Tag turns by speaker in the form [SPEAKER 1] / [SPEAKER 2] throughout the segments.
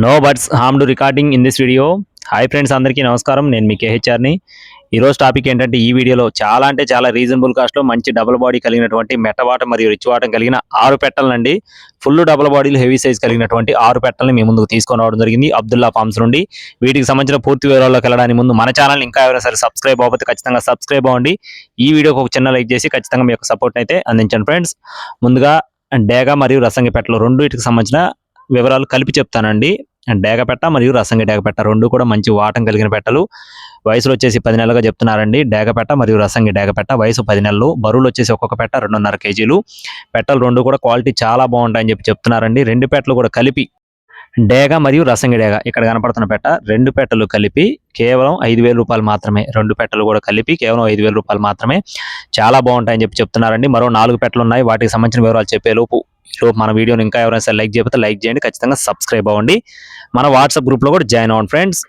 [SPEAKER 1] No butts harm to recording in this video. Hi friends, అందరికీ నమస్కారం. నేను మీ కేహెచ్ఆర్ని. ఈరోజు టాపిక్ ఏంటంటే, ఈ వీడియోలో చాలా రీజనబుల్ కాస్ట్లో మంచి డబుల్ బాడీ కలిగినటువంటి మెట్టవాట మరియు రిచ్ వాటం కలిగిన 6 పెట్టలనండి. ఫుల్ డబుల్ బాడీలు హెవీ సైజ్ కలిగినటువంటి 6 పెట్టల్ని మీ ముందుకు తీసుకొని రావడం జరిగింది అబ్దుల్లా ఫార్మ్స్ నుండి. వీటికి సంబంధించిన పూర్తి వివరాల్లోకి వెళ్ళడానికి ముందు మన ఛానల్ ఇంకా ఎవరైనా సరే సబ్స్క్రైబ్ అవ్వకపోతే ఖచ్చితంగా సబ్స్క్రైబ్ అవ్వండి. ఈ వీడియోకి ఒక చిన్న లైక్ చేసి ఖచ్చితంగా మీ యొక్క సపోర్ట్ అయితే అందించండి ఫ్రెండ్స్. ముందుగా డేగ మరియు రసంగి పెట్టలు రెండు వీటికి సంబంధించిన వివరాలు కలిపి చెప్తానండి. డేగపెట్ట మరియు రసంగి డేగపెట్ట రెండు కూడా మంచి వాటం కలిగిన పెట్టలు. వయసులో వచ్చేసి 10 నెలలుగా చెప్తున్నారండి. డేగపెట్ట మరియు రసంగి డేగపెట్ట వయసు 10 నెలలు. బరువులు వచ్చేసి ఒక్కొక్క పెట్ట 2.5 కేజీలు. పెట్టలు రెండు కూడా క్వాలిటీ చాలా బాగుంటాయని చెప్తున్నారండి. రెండు పెట్టలు కూడా కలిపి డేగ మరియు రసంగి డేగ ఇక్కడ కనపడుతున్న పెట్ట రెండు పెట్టలు కలిపి కేవలం 5,000 రూపాయలు మాత్రమే. రెండు పెట్టలు కూడా కలిపి కేవలం 5,000 రూపాయలు మాత్రమే. చాలా బాగుంటాయని చెప్తున్నారండి. మరో 4 పెట్టలు ఉన్నాయి. వాటికి సంబంధించిన వివరాలు చెప్పేలోపు మన వీడియోని ఇంకా ఎవరైనా సరే లైక్ చేయకపోతే లైక్ చేయండి. ఖచ్చితంగా సబ్స్క్రైబ్ అవ్వండి. మన వాట్సాప్ గ్రూప్లో కూడా జాయిన్ అవ్వండి ఫ్రెండ్స్.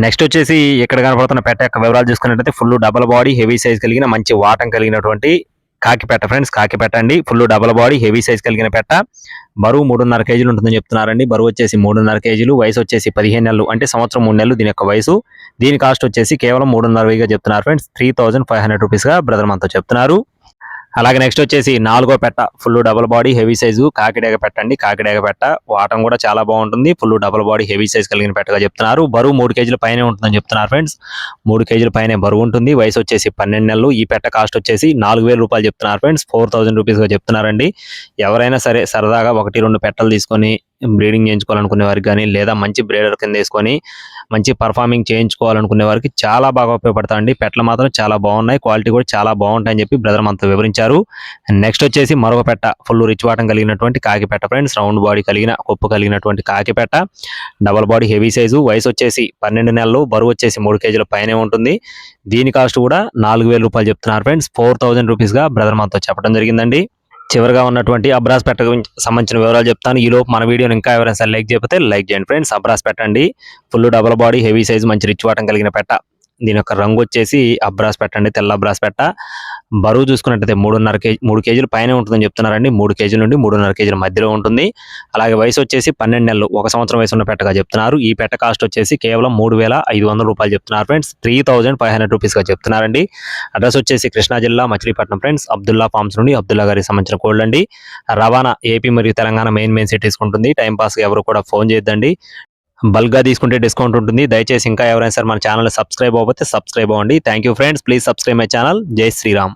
[SPEAKER 1] నెక్స్ట్ వచ్చేసి ఇక్కడ కనపడుతున్న పెట్ట యొక్క వివరాలు చూసుకున్నట్లయితే full double body heavy size కలిగిన మంచి వాటం కలిగినటువంటి కాకిపెట్ట ఫ్రెండ్స్. కాకిపెట్ట అండి. Full double body heavy size కలిగిన పెట్ట. బరువు 3.5 కేజీలు ఉంటుందని చెప్తున్నారండి. బరువు వచ్చేసి 3.5 కేజీలు. వయసు వచ్చేసి 15 నెలలు అంటే సంవత్సరం 3 నెలలు దీని యొక్క వయసు. దీని కాస్ట్ వచ్చేసి కేవలం 3.5గా చెప్తున్నారు ఫ్రెండ్స్. 3,500 రూపీస్గా బ్రదర్ మనతో చెప్తున్నారు. అలాగే నెక్స్ట్ వచ్చేసి 4గో పెట్ట full double body heavy size కాకిడేగ పెట్టండి. కాకిడేగ పెట్ట వాటం కూడా చాలా బాగుంటుంది. Full double body heavy size కలిగిన పెట్టగా చెప్తున్నారు. బరువు 3 కేజీల పైనే ఉంటుందని చెప్తున్నారు ఫ్రెండ్స్. 3 కేజీల పైనే బరువు ఉంటుంది. వయసు వచ్చేసి 12 నెలలు. ఈ పెట్ట కాస్ట్ వచ్చేసి 4,000 రూపాయలు చెప్తున్నారు ఫ్రెండ్స్. 4,000 రూపీస్గా చెప్తున్నారండి. ఎవరైనా సరే సరదాగా 1-2 పెట్టలు తీసుకొని బ్రీడింగ్ చేయించుకోవాలనుకునే వారికి కానీ, లేదా మంచి బ్రీడర్ కింద వేసుకొని మంచి పర్ఫార్మింగ్ చేయించుకోవాలనుకునే వారికి చాలా బాగా ఉపయోగపడతాయండి. పెట్టలు మాత్రం చాలా బాగున్నాయి. క్వాలిటీ కూడా చాలా బాగుంటాయని చెప్పి బ్రదర్ మనతో వివరించారు. నెక్స్ట్ వచ్చేసి మరొక పెట్ట ఫుల్ రిచ్ వాటం కలిగినటువంటి కాకిపెట్ట ఫ్రెండ్స్. రౌండ్ బాడీ కలిగిన కొప్పు కలిగినటువంటి కాకిపెట్ట. Double body heavy size. వయసు వచ్చేసి 12 నెలలు. బరువు వచ్చేసి 3 కేజీల పైనే ఉంటుంది. దీని కాస్ట్ కూడా 4,000 రూపాయలు చెప్తున్నారు ఫ్రెండ్స్. 4,000 రూపీస్గా బ్రదర్ మనతో చెప్పడం జరిగిందండి. చివరిగా ఉన్నటువంటి అబ్రాస్ పెట్ట గురించి సంబంధించిన వివరాలు చెప్తాను. ఈ లోపు మన వీడియోని ఇంకా ఎవరైనా సరే లైక్ చేయకపోతే లైక్ చేయండి ఫ్రెండ్స్. అబ్రాస్ పెట్టండి. Full double body heavy size మంచి రిచ్ వాటం కలిగిన పెట్ట. దీని యొక్క రంగు వచ్చేసి అబ్రాస్ పెట్టండి. తెల్ల అబ్రాస్ పెట్ట. బరువు చూసుకున్నట్టయితే 3 కేజీలు పైన ఉంటుందని చెప్తున్నారండి. 3 కేజీల నుండి 3.5 కేజీల మధ్యలో ఉంటుంది. అలాగే వయసు వచ్చేసి 12 నెలలు. 1 సంవత్సరం వయసు ఉన్న పెట్టగా చెప్తున్నారు. ఈ పెట్ట కాస్ట్ వచ్చేసి కేవలం 3,500 రూపాయలు చెప్తున్నారు ఫ్రెండ్స్. 3,500 రూపీస్గా చెప్తున్నారండి. అడ్రస్ వచ్చేసి కృష్ణా జిల్లా మచిలీపట్నం ఫ్రెండ్స్. అబ్దుల్లా ఫార్మ్స్ నుండి అబ్దుల్లా గారికి సంబంధించిన కోల్డ్ అండి. రవాణా ఏపీ మరియు తెలంగాణ మెయిన్ సిటీస్ ఉంటుంది. టైంపాస్గా ఎవరు కూడా ఫోన్ చేయొద్దండి. బల్క్గా తీసుకుంటే డిస్కౌంట్ ఉంటుంది. దయచేసి ఇంకా ఎవరైనా సరే మన ఛానల్ సబ్స్క్రైబ్ అవ్వకపోతే సబ్స్క్రైబ్ అవ్వండి. Thank you friends. Please subscribe my channel. జై శ్రీరామ్.